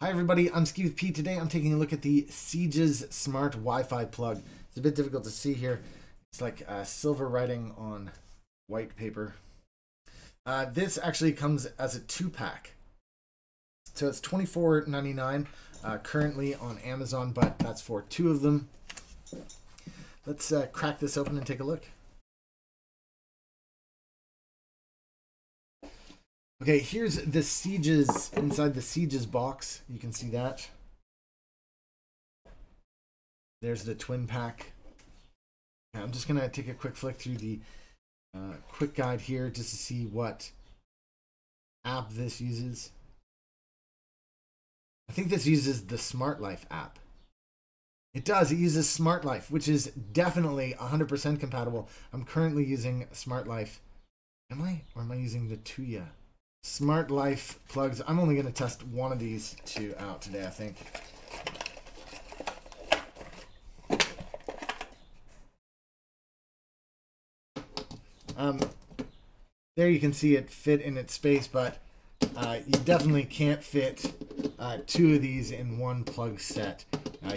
Hi everybody, I'm Ski with P. Today I'm taking a look at the Siege's Smart Wi-Fi plug. It's a bit difficult to see here. It's like silver writing on white paper. This actually comes as a 2-pack. So it's $24.99 currently on Amazon, but that's for 2 of them. Let's crack this open and take a look. Okay, here's the Siege's, inside the Siege's box. You can see that. There's the twin pack. I'm just going to take a quick flick through the quick guide here just to see what app this uses. I think this uses the SmartLife app. It does. It uses SmartLife, which is definitely 100% compatible. I'm currently using SmartLife. Am I? Or am I using the Tuya? SmartLife plugs. I'm only going to test one of these 2 out today, I think. There you can see it fit in its space, but you definitely can't fit 2 of these in one plug set.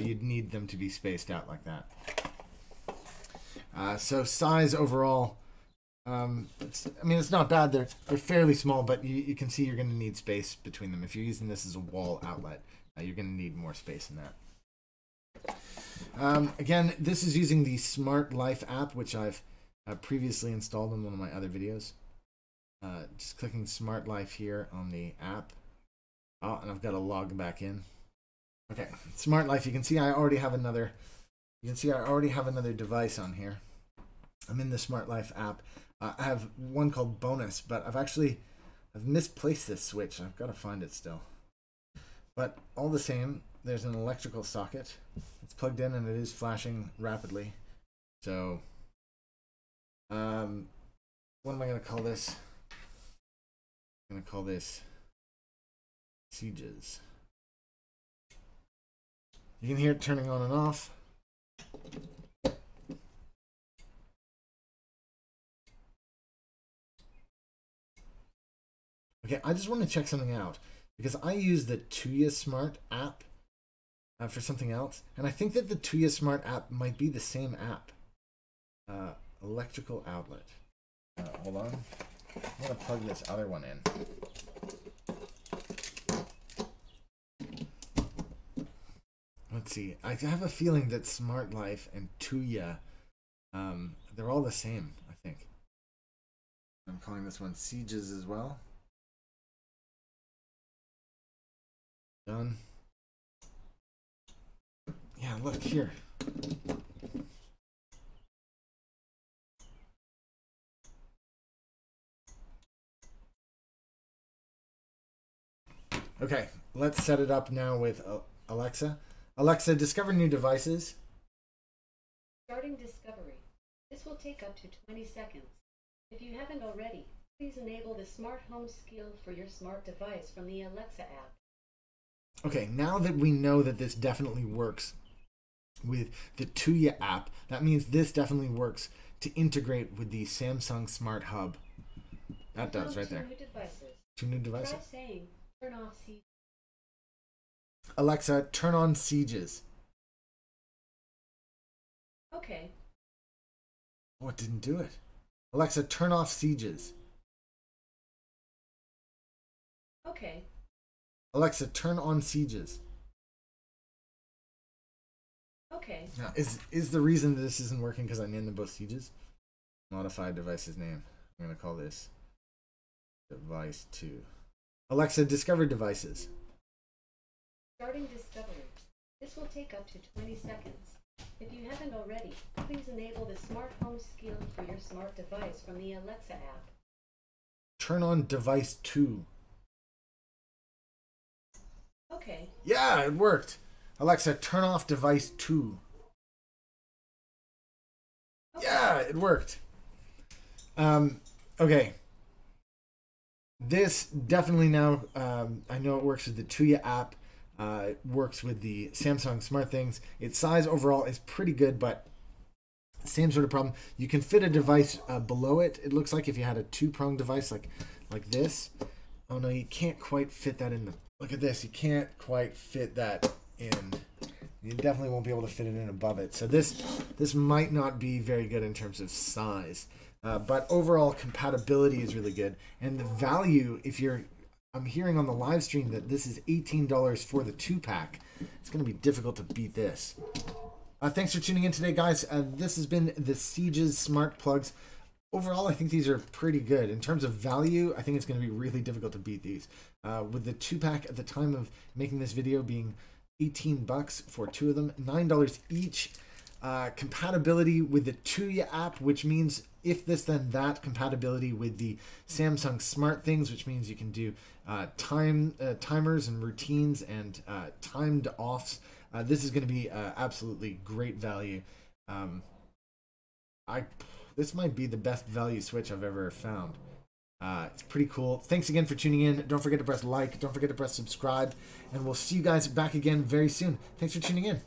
You'd need them to be spaced out like that. So size overall, it's not bad. They're fairly small, but you can see you're going to need space between them. If you're using this as a wall outlet, you're going to need more space than that. Again, this is using the SmartLife app, which I've previously installed in one of my other videos. Just clicking SmartLife here on the app. Oh, and I've got to log back in. Okay, SmartLife. You can see I already have another. Device on here. I'm in the SmartLife app. I have one called Bonus, but I've misplaced this switch. I've got to find it still. But all the same, there's an electrical socket. It's plugged in and it is flashing rapidly. So, what am I going to call this? I'm going to call this Siege's. You can hear it turning on and off. Okay, I just want to check something out because I use the Tuya Smart app for something else, and I think that the Tuya Smart app might be the same app. Electrical outlet. Hold on. I'm going to plug this other one in. Let's see. I have a feeling that SmartLife and Tuya, they're all the same, I think. I'm calling this one Siege's as well. Done. Yeah, look here. Okay, let's set it up now with Alexa. Alexa, discover new devices. Starting discovery. This will take up to 20 seconds. If you haven't already, please enable the Smart Home skill for your smart device from the Alexa app. Okay, now that we know that this definitely works with the Tuya app, that means this definitely works to integrate with the Samsung Smart Hub. That does right there. 2 new devices. Try saying, turn off Siege. Alexa, turn on Siege's. Okay. Oh, it didn't do it. Alexa, turn off Siege's. Okay. Alexa, turn on Siege's. Okay. Now, is the reason this isn't working because I named them both Siege's? Modify device's name. I'm going to call this device 2. Alexa, discover devices. Starting discovery. This will take up to 20 seconds. If you haven't already, please enable the Smart Home skill for your smart device from the Alexa app. Turn on device 2. Okay. Yeah, it worked. Alexa, turn off device 2. Okay. Yeah, it worked. Okay. This definitely now, I know it works with the Tuya app. It works with the Samsung Smartthings. Its size overall is pretty good, but same sort of problem. You can fit a device below it. It looks like if you had a 2-prong device like this. Oh no, you can't quite fit that in the Look at this. You can't quite fit that in. You definitely won't be able to fit it in above it. So this might not be very good in terms of size. But overall compatibility is really good. And the value, I'm hearing on the live stream that this is $18 for the 2-pack. It's going to be difficult to beat this. Thanks for tuning in today, guys. This has been the Siege's Smart Plugs. Overall, I think these are pretty good. In terms of value, I think it's going to be really difficult to beat these. With the 2-pack at the time of making this video being $18 for 2 of them, $9 each. Compatibility with the Tuya app, which means if this then that, compatibility with the Samsung Smartthings, which means you can do timers and routines and timed offs. This is going to be absolutely great value. This might be the best value switch I've ever found. It's pretty cool. Thanks again for tuning in. Don't forget to press like. Don't forget to press subscribe. And we'll see you guys back again very soon. Thanks for tuning in.